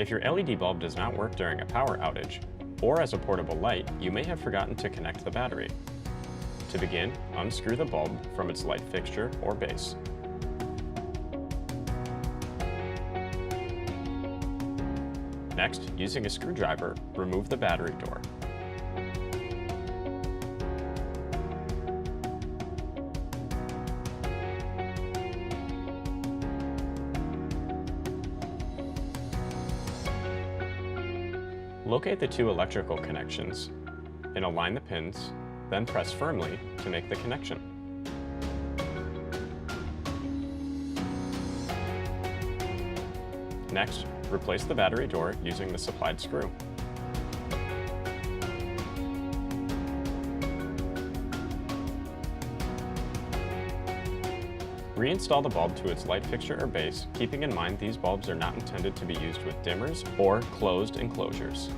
If your LED bulb does not work during a power outage, or as a portable light, you may have forgotten to connect the battery. To begin, unscrew the bulb from its light fixture or base. Next, using a screwdriver, remove the battery door. Locate the two electrical connections and align the pins, then press firmly to make the connection. Next, replace the battery door using the supplied screw. Reinstall the bulb to its light fixture or base, keeping in mind these bulbs are not intended to be used with dimmers or closed enclosures.